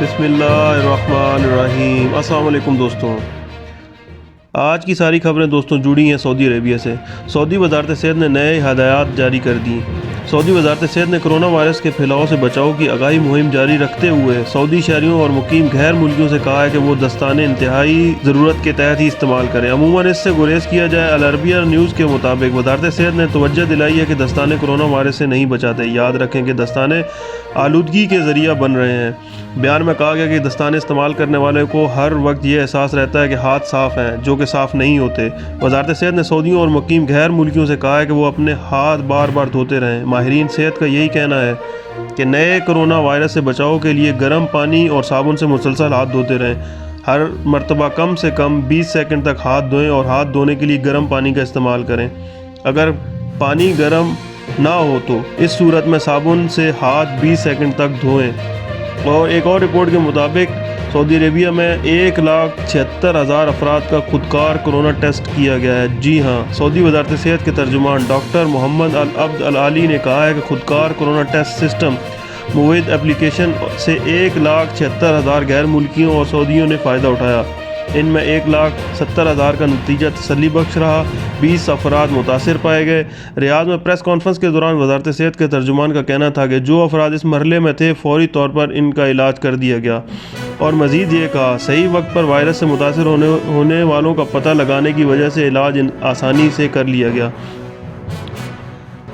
बिस्मिल्लाहिर्रहमानिर्रहीम। अस्सलाम वालेकुम दोस्तों, आज की सारी खबरें दोस्तों जुड़ी हैं सऊदी अरेबिया से। सऊदी वज़ारत सेहत ने नए हदायत जारी कर दी। सऊदी वज़ारत सेहत ने कोरोना वायरस के फैलाव से बचाव की आगाही मुहिम जारी रखते हुए सऊदी शहरियों और मुकीम गैर मुल्कियों से कहा है कि वो दस्ताने इंतहाई ज़रूरत के तहत ही इस्तेमाल करें, अमूमन इससे गुरेज किया जाए। अल अरबिया न्यूज़ के मुताबिक वज़ारत सेहत ने तवज्जो दिलाई है कि दस्ताने कोरोना वायरस से नहीं बचाते। याद रखें कि दस्ताने आलूदगी के ज़रिया बन रहे हैं। बयान में कहा गया कि दस्ताने इस्तेमाल करने वाले को हर वक्त ये एहसास रहता है कि हाथ साफ़ हैं, जो कि साफ़ नहीं होते। वज़ारत सेहत ने सऊदियों और मुकीम गैर मुल्कियों से कहा है कि वो अपने हाथ बार बार धोते रहें। माहिरीन सेहत का यही कहना है कि नए कोरोना वायरस से बचाव के लिए गर्म पानी और साबुन से मुसलसल हाथ धोते रहें। हर मरतबा कम से कम 20 सेकंड तक हाथ धोएं और हाथ धोने के लिए गर्म पानी का इस्तेमाल करें। अगर पानी गर्म ना हो तो इस सूरत में साबुन से हाथ 20 सेकंड तक धोएं। और एक और रिपोर्ट के मुताबिक सऊदी अरेबिया में 1,76,000 अफराद का खुदकार कोरोना टेस्ट किया गया है। जी हाँ, सऊदी वज़ारत सेहत के तर्जुमान डॉक्टर मोहम्मद अल अब्द अल आली ने कहा है कि खुदकार कोरोना टेस्ट सिस्टम मुवैद एप्लीकेशन से 1,76,000 गैर मुल्कियों और सऊदियों ने फ़ायदा उठाया। इनमें 1,70,000 का नतीजा तसल्ली बख्श रहा। 20 अफराद मुतासिर पाए गए। रियाद में प्रेस कॉन्फ्रेंस के दौरान वज़ारत सेहत के तर्जुमान का कहना था कि जो अफराद इस मरहले में थे फौरी तौर पर इनका इलाज कर दिया गया, और मज़ीद ये कहा सही वक्त पर वायरस से मुतासिर होने वालों का पता लगाने की वजह से इलाज आसानी से कर लिया गया।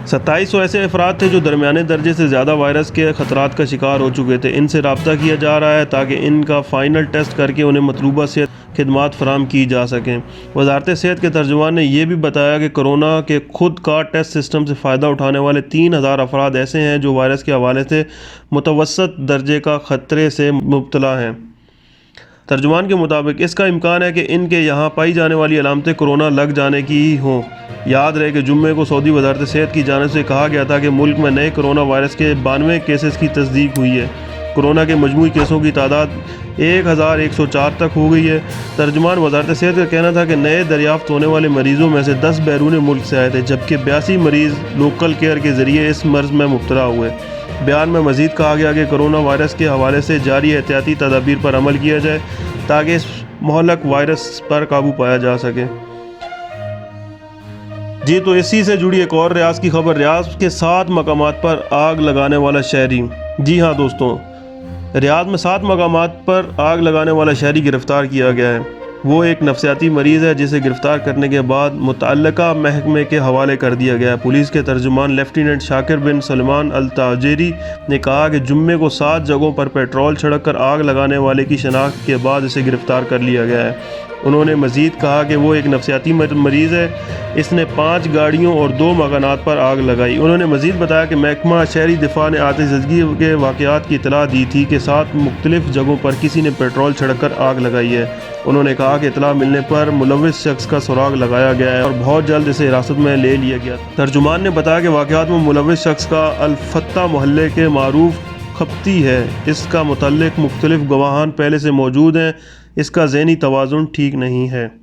2700 ऐसे अफराद थे जो दरमियाने दर्जे से ज़्यादा वायरस के ख़तरात का शिकार हो चुके थे। इनसे रब्ता किया जा रहा है ताकि इनका फ़ाइनल टेस्ट करके उन्हें मतलूबा सेहत खिदमात फराम की जा सकें। वज़ारत सेहत के तर्जुमान ने यह भी बताया कि कोरोना के खुद का टेस्ट सिस्टम से फ़ायदा उठाने वाले 3,000 अफराद ऐसे हैं जो वायरस के हवाले से मुतवस्सत दर्जे का ख़तरे से मुब्तला हैं। तर्जुमान के मुताबिक इसका इम्कान है कि इनके यहाँ पाई जाने वाली अलामतें कोरोना लग जाने की ही हों। याद रहे कि जुम्मे को सऊदी वज़ारत सेहत की जानिब से कहा गया था कि मुल्क में नए कोरोना वायरस के 92 केसेस की तस्दीक हुई है। कोरोना के मजमूई केसों की तादाद 1,104 तक हो गई है। तर्जुमान वज़ारत सेहत का कहना था कि नए दरियाफ्त होने वाले मरीज़ों में से 10 बैरून मुल्क से आए थे, जबकि 82 मरीज़ लोकल केयर के ज़रिए इस मर्ज़ में मुब्तला हुए। बयान में मज़ीद कहा गया कि कोरोना वायरस के हवाले से जारी एहतियाती तदाबीर पर अमल किया जाए ताकि इस महलक वायरस पर काबू पाया जा सके। जी तो इसी से जुड़ी एक और रियाज की खबर। रियाज के 7 मकामात पर आग लगाने वाला शहरी। जी हाँ दोस्तों, रियाद में 7 मकामात पर आग लगाने वाला शहरी गिरफ़्तार किया गया है। वो एक नफसियाती मरीज़ है जिसे गिरफ़्तार करने के बाद मुतअल्लिका महकमे के हवाले कर दिया गया है। पुलिस के तर्जुमान लेफ्टिनेंट शाकिर बिन सलमान अल ताजेरी ने कहा कि जुम्मे को 7 जगहों पर पेट्रोल छिड़क कर आग लगाने वाले की शनाख्त के बाद इसे गिरफ़्तार कर लिया गया है। उन्होंने मज़ीद कहा कि वो एक नफसियाती मरीज़ है। इसने 5 गाड़ियों और 2 मकानात पर आग लगाई। उन्होंने मज़ीद बताया कि महकमा शहरी दिफा ने आतिशज़दगी के वाक़यात की इतला दी थी कि 7 मुख्तलिफ़ जगहों पर किसी ने पेट्रोल छिड़क कर आग लगाई है। उन्होंने कहा कि इतला मिलने पर मुलव्विस शख्स का सुराग लगाया गया है और बहुत जल्द इसे हिरासत में ले लिया गया। तर्जुमान ने बताया कि वाक़यात में मुलव्विस शख्स का अल-फत्ता मोहल्ले के मारूफ खपती है। इसका मुतल्लिक मुख्तलिफ गवाहान पहले से मौजूद हैं। इसका ज़हनी तवाज़ुन ठीक नहीं है।